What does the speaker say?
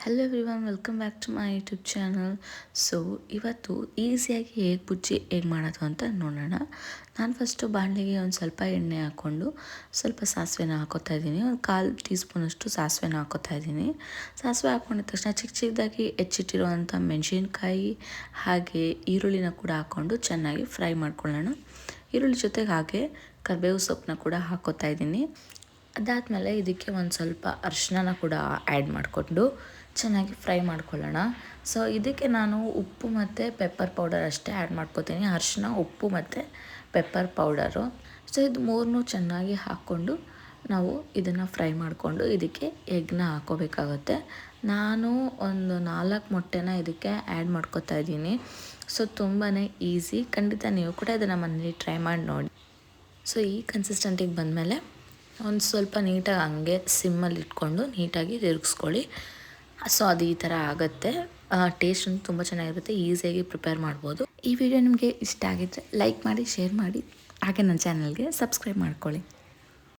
Hello everyone, welcome back to my YouTube channel. So ಇವತ್ತು ಈಸಿಯಾಗಿ ಹೇಗೆ ಬುಜ್ಜಿ ಹೇಗೆ ಮಾಡೋದು ಅಂತ ನೋಡೋಣ. ನಾನು ಫಸ್ಟು ಬಾಣಲೆಗೆ ಒಂದು ಸ್ವಲ್ಪ ಎಣ್ಣೆ ಹಾಕ್ಕೊಂಡು ಸ್ವಲ್ಪ ಸಾಸಿವೆನ ಹಾಕೋತಾ ಇದ್ದೀನಿ. ಒಂದು 1/4 ಟೀ ಸ್ಪೂನಷ್ಟು ಸಾಸಿವೆನ ಹಾಕೋತಾ ಇದ್ದೀನಿ. ಸಾಸಿವೆ ಹಾಕ್ಕೊಂಡಿದ ತಕ್ಷಣ ಚಿಕ್ಕ ಚಿಕ್ಕದಾಗಿ ಹೆಚ್ಚಿಟ್ಟಿರುವಂಥ ಮೆಣಸಿನ್ಕಾಯಿ ಹಾಗೆ ಈರುಳ್ಳಿನ ಕೂಡ ಹಾಕ್ಕೊಂಡು ಚೆನ್ನಾಗಿ ಫ್ರೈ ಮಾಡ್ಕೊಳ್ಳೋಣ. ಈರುಳ್ಳಿ ಜೊತೆಗೆ ಹಾಗೆ ಕರಿಬೇವು ಸೊಪ್ಪನ್ನ ಕೂಡ ಹಾಕೋತಾ ಇದ್ದೀನಿ. ಅದಾದಮೇಲೆ ಇದಕ್ಕೆ ಒಂದು ಸ್ವಲ್ಪ ಅರಿಶಿನ ಕೂಡ ಆ್ಯಡ್ ಮಾಡಿಕೊಂಡು ಚೆನ್ನಾಗಿ ಫ್ರೈ ಮಾಡ್ಕೊಳ್ಳೋಣ. ಸೊ ಇದಕ್ಕೆ ನಾನು ಉಪ್ಪು ಮತ್ತು ಪೆಪ್ಪರ್ ಪೌಡರ್ ಅಷ್ಟೇ ಆ್ಯಡ್ ಮಾಡ್ಕೋತೀನಿ. ಅರಿಶಿನ, ಉಪ್ಪು ಮತ್ತು ಪೆಪ್ಪರ್ ಪೌಡರು. ಸೊ ಇದು ಮೂರನ್ನೂ ಚೆನ್ನಾಗಿ ಹಾಕ್ಕೊಂಡು ನಾವು ಇದನ್ನು ಫ್ರೈ ಮಾಡಿಕೊಂಡು ಇದಕ್ಕೆ ಎಗ್ನ ಹಾಕೋಬೇಕಾಗುತ್ತೆ. ನಾನು ಒಂದು 4 ಮೊಟ್ಟೆನ ಇದಕ್ಕೆ ಆ್ಯಡ್ ಮಾಡ್ಕೋತಾ ಇದ್ದೀನಿ. ಸೊ ತುಂಬಾ ಈಸಿ. ಖಂಡಿತ ನೀವು ಕೂಡ ಇದನ್ನು ಮನೇಲಿ ಟ್ರೈ ಮಾಡಿ ನೋಡಿ. ಸೊ ಈ ಕನ್ಸಿಸ್ಟೆಂಟಿಗೆ ಬಂದಮೇಲೆ ಒಂದು ಸ್ವಲ್ಪ ನೀಟಾಗಿ ಹಂಗೆ ಸಿಮ್ಮಲ್ಲಿ ಇಟ್ಕೊಂಡು ನೀಟಾಗಿ ತಿರುಗಿಸ್ಕೊಳ್ಳಿ. ಸೊ ಅದು ಈ ಥರ ಆಗುತ್ತೆ. ಟೇಸ್ಟ್ ಅಂತೂ ತುಂಬ ಚೆನ್ನಾಗಿರುತ್ತೆ. ಈಸಿಯಾಗಿ ಪ್ರಿಪೇರ್ ಮಾಡ್ಬೋದು. ಈ ವಿಡಿಯೋ ನಿಮಗೆ ಇಷ್ಟ ಆಗಿದ್ದರೆ ಲೈಕ್ ಮಾಡಿ, ಶೇರ್ ಮಾಡಿ, ಹಾಗೆ ನನ್ನ ಚಾನಲ್ಗೆ ಸಬ್ಸ್ಕ್ರೈಬ್ ಮಾಡ್ಕೊಳ್ಳಿ.